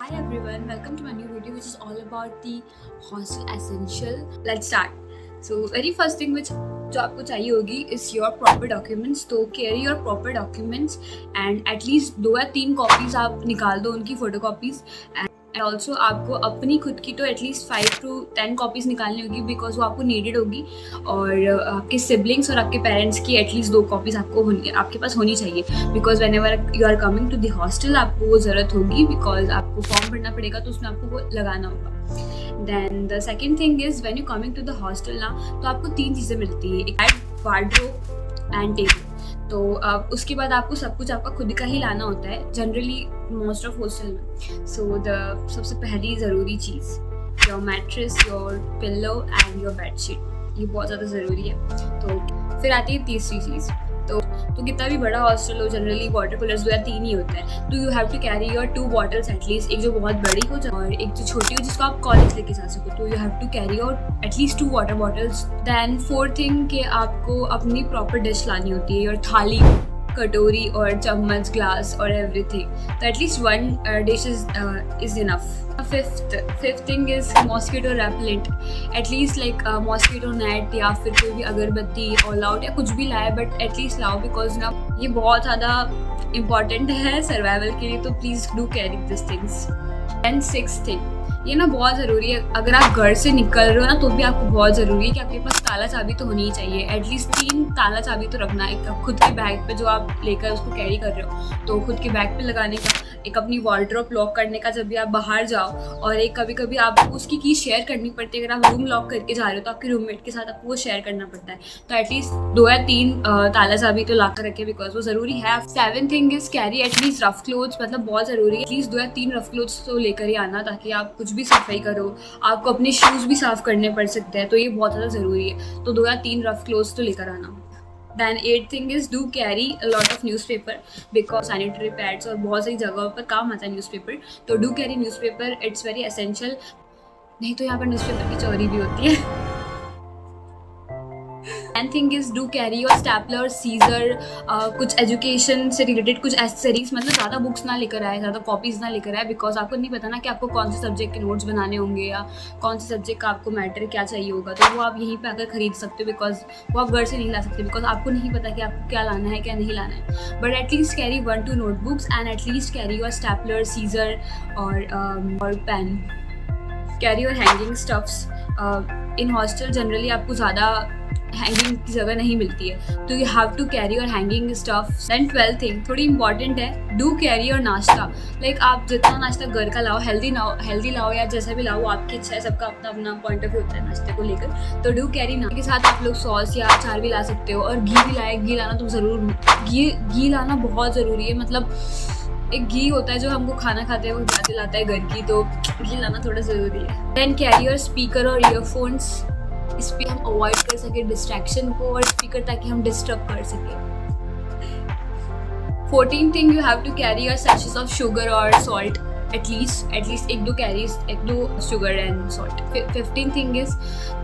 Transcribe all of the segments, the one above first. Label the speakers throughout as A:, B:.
A: Hi everyone, welcome to my new video which is all about the hostel essential. Let's start. So very first thing which जो आपको चाहिए होगी is your proper documents. तो carry your proper documents and at least 2 या 3 copies आप निकाल दो उनकी photocopies. एंड ऑल्सो आपको अपनी खुद की तो एटलीस्ट 5 to 10 कॉपीज़ निकालनी होगी बिकॉज वो आपको नीडेड होगी. और आपके सिबलिंग्स और आपके पेरेंट्स की एटलीस्ट 2 कॉपीज़ आपके पास होनी चाहिए because whenever you are coming to the hostel आपको वो ज़रूरत होगी बिकॉज आपको फॉर्म भरना पड़ेगा तो उसमें आपको वो लगाना होगा. Then the second thing is when you coming to the hostel ना तो आपको 3 चीज़ें मिलती है, एक वार्डरोब एंड टेबल. तो उसके बाद आपको सब कुछ आपका खुद का ही लाना होता है जनरली मोस्ट ऑफ हॉस्टल में. सो द सबसे पहली ज़रूरी चीज़ your mattress, your pillow and your bedsheet, ये बहुत ज़्यादा ज़रूरी है. तो फिर आती है तीसरी चीज़. तो कितना भी बड़ा हॉस्टल हो जनरली वाटर कूलर्स 2 या 3 ही होता है. तो you have to carry your 2 bottles at least, एक जो बहुत बड़ी हो और एक जो छोटी हो जिसको आप कॉलेज लेके जा सको. तो you have to carry your at least 2 water bottles. Then fourth thing कि आपको अपनी प्रॉपर डिश लानी होती है, योर थाली, कटोरी और चम्मच, ग्लास और एवरीथिंग. तो at least 1 dish is enough. Fifth thing is mosquito repellent, at least like mosquito net या फिर कोई भी अगरबत्ती, ऑल आउट या कुछ भी लाए बट एटलीस्ट लाओ बिकॉज ना ये बहुत ज़्यादा इम्पॉर्टेंट है सर्वाइवल के लिए. तो please do carry this things. And sixth thing, ये ना बहुत ज़रूरी है, अगर आप घर से निकल रहे हो ना तो भी आपको बहुत ज़रूरी है कि आपके पास ताला चाबी तो होनी ही चाहिए. एटलीस्ट 3 ताला चाबी तो रखना. एक खुद के बैग पे जो आप लेकर उसको कैरी कर रहे हो तो खुद के बैग पे लगाने का, एक अपनी वार्डरोब लॉक करने का जब भी आप बाहर जाओ, और एक कभी कभी आपको उसकी की शेयर करनी पड़ती है. अगर आप रूम लॉक करके जा रहे हो तो आपके रूममेट के साथ आपको वो शेयर करना पड़ता है. तो एटलीस्ट 2 या 3 ताला चाबी तो ला कर रखें बिकॉज वो ज़रूरी है. 7th thing is carry at least rough clothes, मतलब बहुत ज़रूरी है एटलीस्ट 2 या 3 रफ क्लोथ्स तो लेकर ही आना ताकि आप कुछ भी सफाई करो. आपको अपने शूज़ भी साफ़ करने पड़ सकते हैं तो ये बहुत ज़्यादा ज़रूरी है. तो 2 या 3 रफ क्लोथ्स तो लेकर आना. Then 8th thing is do carry a lot of newspaper because sanitary pads और बहुत सारी जगहों पर काम आता है न्यूज़पेपर. तो do carry newspaper, it's very essential. नहीं तो यहाँ पर न्यूज़पेपर की चोरी भी होती है. And thing is do carry your stapler, scissor, कुछ एजुकेशन से रिलेटेड कुछ एसेसरीज, मतलब ज़्यादा बुक्स ना लेकर आए, ज़्यादा कॉपीज़ ना लेकर आए बिकॉज आपको नहीं पता ना कि आपको कौन से सब्जेक्ट के नोट्स बनाने होंगे या कौन से सब्जेक्ट का आपको मैटर क्या चाहिए होगा. तो वो आप यहीं पे आकर खरीद सकते हो बिकॉज वो आप घर से नहीं ला सकते बिकॉज आपको नहीं पता कि आपको क्या लाना है क्या नहीं लाना है. But at least carry 1-2 notebooks and at least carry your stapler, scissor और pen. Carry your hanging stuffs. In hostel generally आपको ज़्यादा हैंगिंग की जगह नहीं मिलती है तो you have to carry your hanging stuff. Then 12th thing थोड़ी इंपॉर्टेंट है, डू कैरी योर नाश्ता. लाइक आप जितना नाश्ता घर का लाओ, हेल्दी लाओ या जैसा भी लाओ, आपकी इच्छा है, सबका अपना अपना पॉइंट ऑफ व्यू होता है नाश्ते को लेकर. तो डू कैरी नाश्ते के साथ आप लोग सॉस या अचार भी ला सकते हो. और घी भी लाए, घी लाना तो ज़रूर, घी लाना बहुत ज़रूरी है. मतलब एक घी होता है जो हमको खाना खाते हुए याद दिलाता है घर की, तो घी लाना थोड़ा ज़रूरी है. देन कैरी योर स्पीकर और ईयरफोन्स, इस पर हम अवॉइड कर सके डिस्ट्रैक्शन को, और स्पीकर ताकि हम डिस्टर्ब कर सके. 14th thing you have to carry your सैशेस ऑफ शुगर और salt, at least 1-2 carries, 1-2 sugar and salt. 15th thing is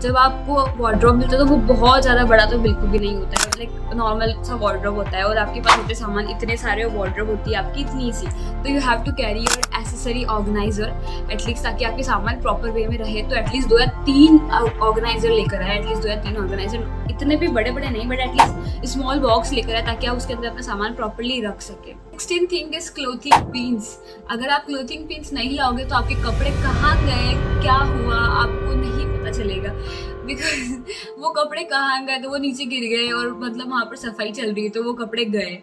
A: जब आपको वार्डरोब मिलता है तो वो बहुत ज़्यादा बड़ा तो बिल्कुल भी नहीं होता है, लाइक नॉर्मल सा वार्डरोब होता है और आपके पास होते सामान इतने सारे, वार्डरोब होती है आपकी इतनी सी. तो you have to carry your accessory organiser at least ताकि आपके सामान प्रॉपर वे में रहे. तो एटलीस्ट 2 या 3 ऑर्गेनाइजर लेकर आए, एटलीस्ट 2 या 3 ऑर्गेनाइजर, इतने भी बड़े बड़े नहीं बट एटलीस्ट स्मॉल बॉक्स लेकर आए ताकि आप उसके अंदर अपना सामान प्रॉपरली रख सके. 16th thing is clothing pins. अगर आप क्लोथिंग पिन्स नहीं लाओगे तो आपके कपड़े कहाँ गए, क्या हुआ, आपको नहीं पता चलेगा बिकॉज वो कपड़े कहाँ गए, तो वो नीचे गिर गए और मतलब वहाँ पर सफाई चल रही है तो वो कपड़े गए.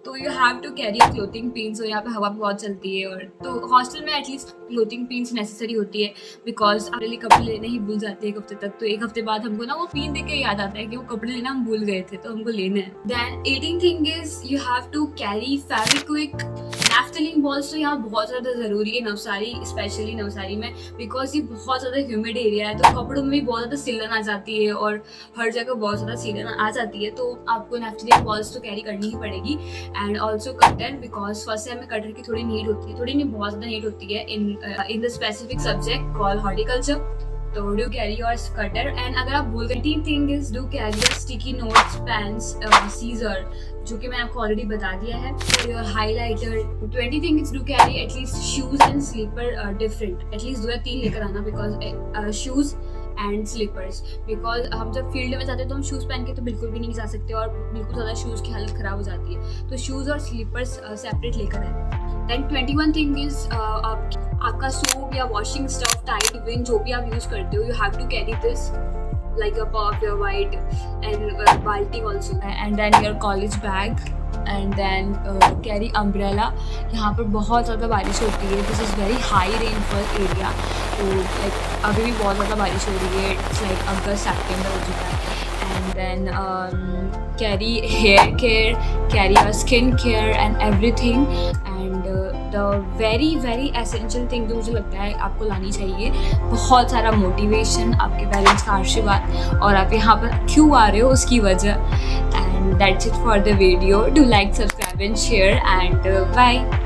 A: तो you have to carry clothing pins. और यहाँ पे हवा बहुत चलती है और तो हॉस्टल में एटलीस्ट क्लोथिंग पिन्स नेसेसरी होती है बिकॉज आप डेली कपड़े लेने ही भूल जाते हैं 1 हफ्ते तक. तो 1 हफ्ते बाद हमको ना वो पिन देख के याद आता है कि वो कपड़े लेना हम भूल गए थे तो हमको लेना है. Then 18th thing is you have to carry Fevikwik, naphthalene balls. तो यहाँ बहुत ज़्यादा ज़रूरी है नवसारी, स्पेशली नवसारी में बिकॉज ये बहुत ज़्यादा ह्यूमिड एरिया है तो कपड़ों में भी बहुत ज़्यादा सिलन आ जाती है और हर जगह बहुत ज़्यादा सिलन आ जाती है. तो आपको नैफ्थलीन बॉल्स तो कैरी करनी ही पड़ेगी. And also cutter because first sem में कटर की थोड़ी नीड होती है, थोड़ी नहीं बहुत ज़्यादा नीड होती है in the specific subject call horticulture. तो do carry your cutter, and अगर आप भूल गए thing is do carry your sticky notes, pens, scissor, जो कि मैंने आपको ऑलरेडी बता दिया है, your highlighter. 20 thing is do carry at least shoes and slipper different, at least 2 या 3 लेकर आना, because shoes and slippers, because हम जब फील्ड में जाते हैं तो हम शूज़ पहन के तो बिल्कुल भी नहीं जा सकते और बिल्कुल ज़्यादा शूज़ की हालत ख़राब हो जाती है, तो शूज़ और स्लीपर्स सेपरेट लेकर आए। देन 21 थिंग इज आपका सोप या वॉशिंग स्टफ, टाइड, विन, जो भी आप यूज़ करते हो, you have to carry this like a puff, your white, and balti also, and then your college bag, and then carry umbrella। यहाँ पर बहुत ज़्यादा बारिश होती है, this is very high rainfall area, तो लाइक अभी भी बहुत ज़्यादा बारिश हो रही है, इट्स लाइक अगस्त सितंबर हो चुका है। And then carry hair care, carry your skin care and everything, and the very essential thing जो मुझे लगता है आपको लानी चाहिए, बहुत सारा मोटिवेशन, आपके पेरेंट्स का आशीर्वाद, और आप यहाँ पर क्यों आ रहे हो उसकी वजह। And that's it for the video. Do like, subscribe and share, and bye.